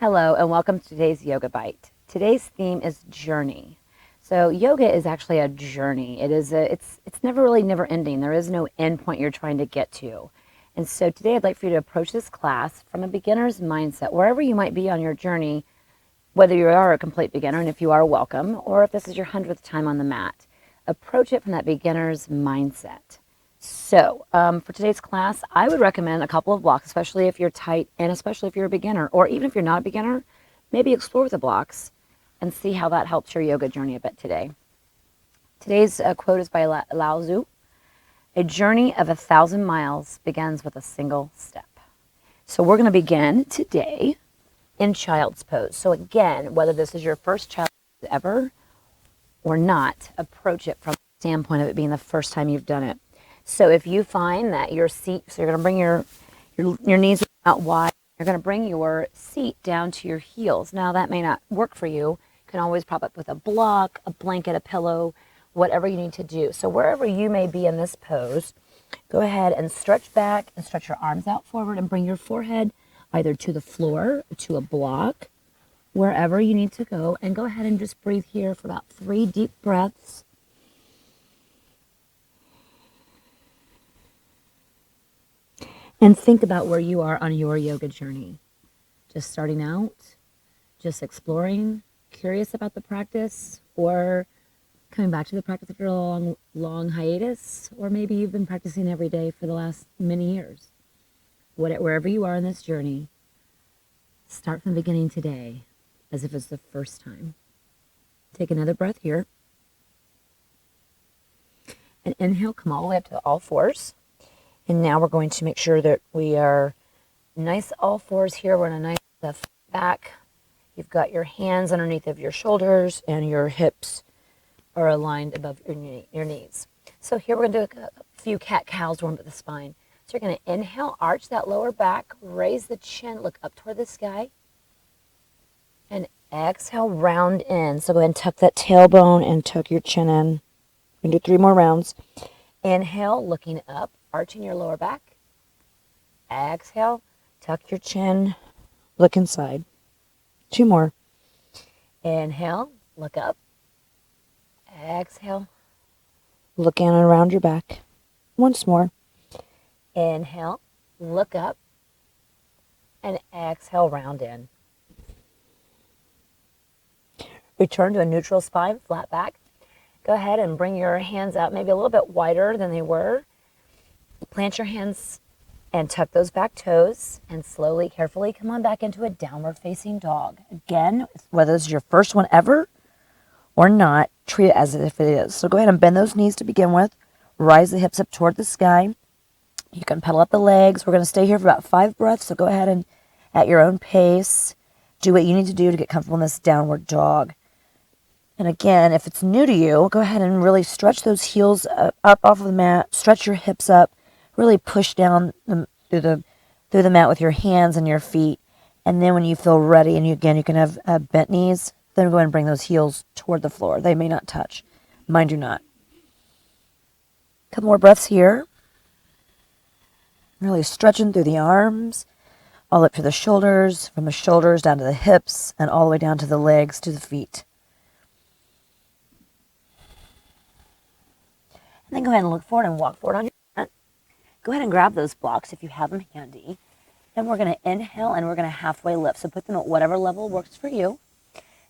Hello and welcome to today's Yoga Bite. Today's theme is journey. So yoga is actually a journey. It's never ending. There is no end point you're trying to get to. And so today I'd like for you to approach this class from a beginner's mindset, wherever you might be on your journey, whether you are a complete beginner, and if you are, welcome, or if this is your 100th time on the mat. Approach it from that beginner's mindset. So for today's class, I would recommend a couple of blocks, especially if you're tight and especially if you're a beginner, or even if you're not a beginner, maybe explore the blocks and see how that helps your yoga journey a bit today. Today's quote is by Lao Tzu. A journey of 1,000 miles begins with a single step. So we're going to begin today in child's pose. So again, whether this is your first child's pose ever or not, approach it from the standpoint of it being the first time you've done it. So if you find that your seat, so you're going to bring your knees out wide, you're going to bring your seat down to your heels. Now that may not work for you. You can always prop up with a block, a blanket, a pillow, whatever you need to do. So wherever you may be in this pose, go ahead and stretch back and stretch your arms out forward and bring your forehead either to the floor, or to a block, wherever you need to go. And go ahead and just breathe here for about 3 deep breaths. And think about where you are on your yoga journey. Just starting out, just exploring, curious about the practice, or coming back to the practice after a long hiatus, or maybe you've been practicing every day for the last many years. Wherever you are in this journey, start from the beginning today as if it's the first time. Take another breath here. And inhale, come all the way up to all fours. And now we're going to make sure that we are nice all fours here. We're in a nice left back. You've got your hands underneath of your shoulders and your hips are aligned above your knees. So here we're going to do a few cat-cows, warm up the spine. So you're going to inhale, arch that lower back, raise the chin, look up toward the sky. And exhale, round in. So go ahead and tuck that tailbone and tuck your chin in. We're going to do 3 more rounds. Inhale, looking up, arching your lower back. Exhale, tuck your chin, look inside. 2 more. Inhale, look up. Exhale, look in and around your back. Once more. Inhale, look up, and exhale, round in. Return to a neutral spine, flat back. Go ahead and bring your hands out maybe a little bit wider than they were. Plant your hands and tuck those back toes and slowly, carefully come on back into a downward facing dog. Again, whether this is your first one ever or not, treat it as if it is. So go ahead and bend those knees to begin with. Rise the hips up toward the sky. You can pedal up the legs. We're going to stay here for about 5 breaths, so go ahead and at your own pace, do what you need to do to get comfortable in this downward dog. And again, if it's new to you, go ahead and really stretch those heels up off of the mat, stretch your hips up, really push down through the mat with your hands and your feet. And then when you feel ready, and you can have bent knees, then go ahead and bring those heels toward the floor. They may not touch. Mine do not. A couple more breaths here. Really stretching through the arms, all up to the shoulders, from the shoulders down to the hips, and all the way down to the legs, to the feet. And then go ahead and look forward and walk forward on your mat. Go ahead and grab those blocks if you have them handy. Then we're going to inhale and we're going to halfway lift. So put them at whatever level works for you.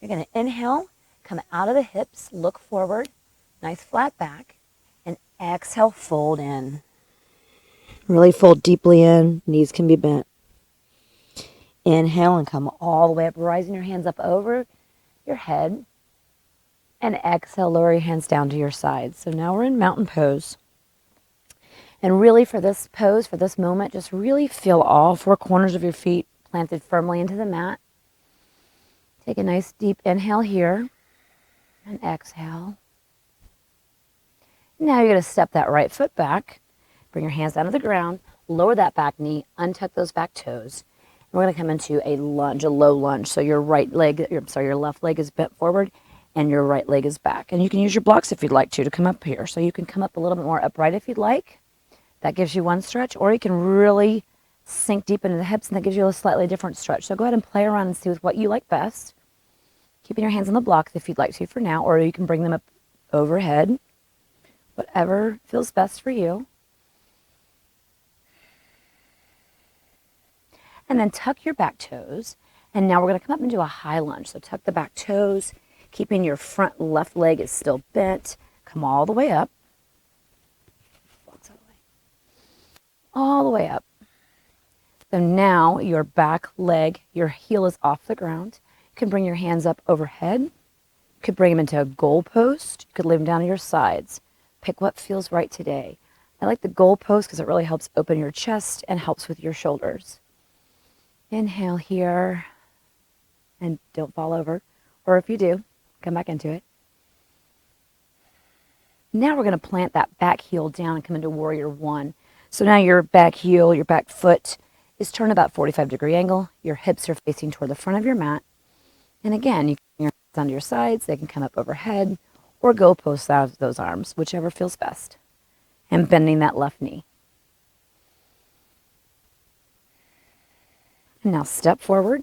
You're going to inhale, come out of the hips, look forward, nice flat back, and exhale, fold in. Really fold deeply in, knees can be bent. Inhale and come all the way up, rising your hands up over your head. And exhale, lower your hands down to your sides. So now we're in mountain pose. And really for this pose, for this moment, just really feel all 4 corners of your feet planted firmly into the mat. Take a nice deep inhale here. And exhale. Now you're going to step that right foot back. Bring your hands down to the ground. Lower that back knee. Untuck those back toes. And we're going to come into a lunge, a low lunge. So your your left leg is bent forward and your right leg is back. And you can use your blocks if you'd like to come up here. So you can come up a little bit more upright if you'd like. That gives you one stretch. Or you can really sink deep into the hips, and that gives you a slightly different stretch. So go ahead and play around and see with what you like best. Keeping your hands on the blocks if you'd like to for now, or you can bring them up overhead, whatever feels best for you. And then tuck your back toes. And now we're going to come up and do a high lunge. So tuck the back toes, keeping your front left leg is still bent. Come all the way up. All the way up. So now your back leg, your heel is off the ground. You can bring your hands up overhead. You could bring them into a goal post. You could lay them down on your sides. Pick what feels right today. I like the goal post because it really helps open your chest and helps with your shoulders. Inhale here. And don't fall over. Or if you do, come back into it. Now we're going to plant that back heel down and come into warrior one. So now your back heel, your back foot is turned about 45-degree angle. Your hips are facing toward the front of your mat. And again, you can bring your hands onto your sides. They can come up overhead or go post out of those arms, whichever feels best. And bending that left knee. And now step forward.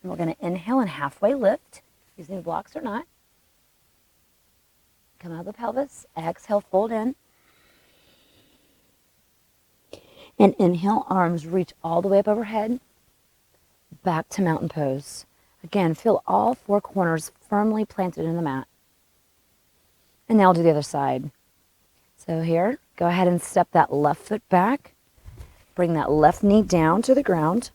And we're going to inhale and halfway lift, using blocks or not. Come out of the pelvis. Exhale, fold in. And inhale, arms reach all the way up overhead. Back to mountain pose. Again, feel all four corners firmly planted in the mat. And now we'll do the other side. So here, go ahead and step that left foot back. Bring that left knee down to the ground.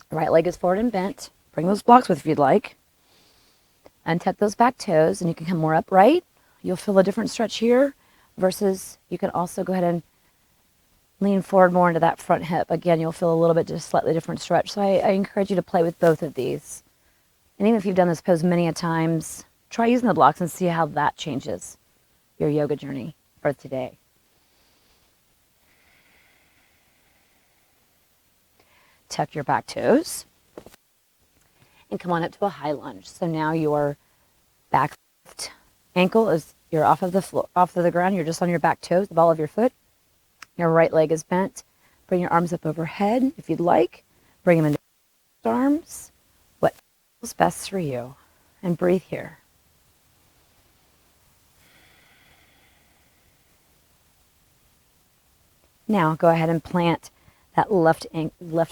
Right leg is forward and bent. Bring those blocks with if you'd like. Untuck those back toes, and you can come more upright. You'll feel a different stretch here versus you can also go ahead and lean forward more into that front hip. Again, you'll feel a little bit just slightly different stretch. So I encourage you to play with both of these. And even if you've done this pose many a times, try using the blocks and see how that changes your yoga journey for today. Tuck your back toes. And come on up to a high lunge. So now your back left ankle is, you're off of the floor, off of the ground. You're just on your back toes, the ball of your foot. Your right leg is bent. Bring your arms up overhead if you'd like. Bring them into arms. What feels best for you. And breathe here. Now go ahead and plant that left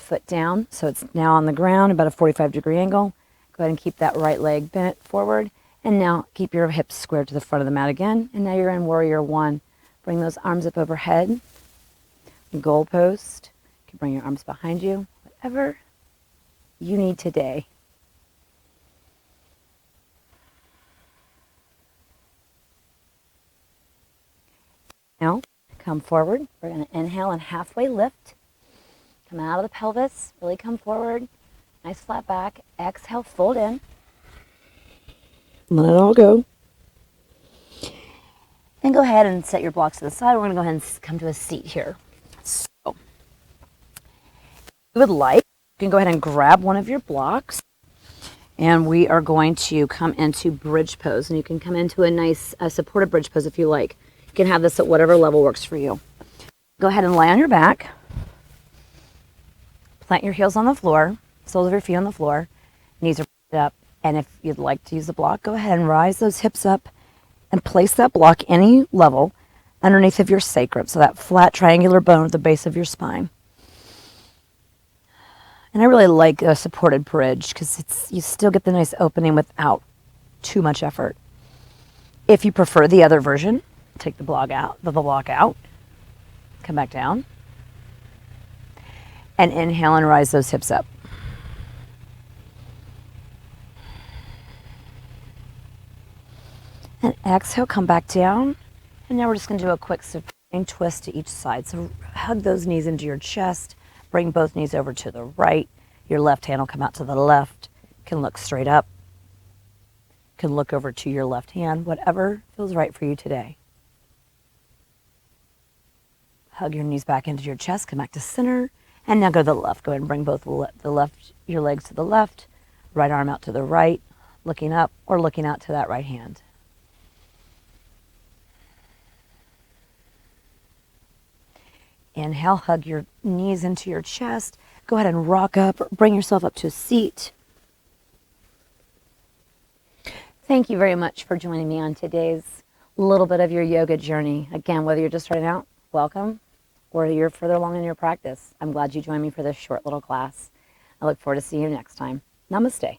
foot down. So it's now on the ground, about a 45-degree angle. Go ahead and keep that right leg bent forward. And now keep your hips squared to the front of the mat again. And now you're in warrior one. Bring those arms up overhead. Goal post. You can bring your arms behind you. Whatever you need today. Now, come forward. We're going to inhale and halfway lift. Come out of the pelvis. Really come forward. Nice flat back. Exhale, fold in. Let it all go. Then go ahead and set your blocks to the side. We're going to go ahead and come to a seat here. So, if you would like, you can go ahead and grab one of your blocks. And we are going to come into bridge pose. And you can come into a nice supported bridge pose if you like. You can have this at whatever level works for you. Go ahead and lay on your back. Plant your heels on the floor. Soles of your feet on the floor. Knees are up. And if you'd like to use the block, go ahead and rise those hips up and place that block any level underneath of your sacrum. So that flat triangular bone at the base of your spine. And I really like a supported bridge because you still get the nice opening without too much effort. If you prefer the other version, take the block out, come back down, and inhale and rise those hips up. And exhale, come back down. And now we're just going to do a quick supine twist to each side. So hug those knees into your chest. Bring both knees over to the right. Your left hand will come out to the left. Can look straight up. Can look over to your left hand. Whatever feels right for you today. Hug your knees back into your chest. Come back to center. And now go to the left. Go ahead and bring both your legs to the left. Right arm out to the right. Looking up or looking out to that right hand. Inhale, hug your knees into your chest. Go ahead and rock up, or bring yourself up to a seat. Thank you very much for joining me on today's little bit of your yoga journey. Again, whether you're just starting out, welcome, or you're further along in your practice, I'm glad you joined me for this short little class. I look forward to seeing you next time. Namaste.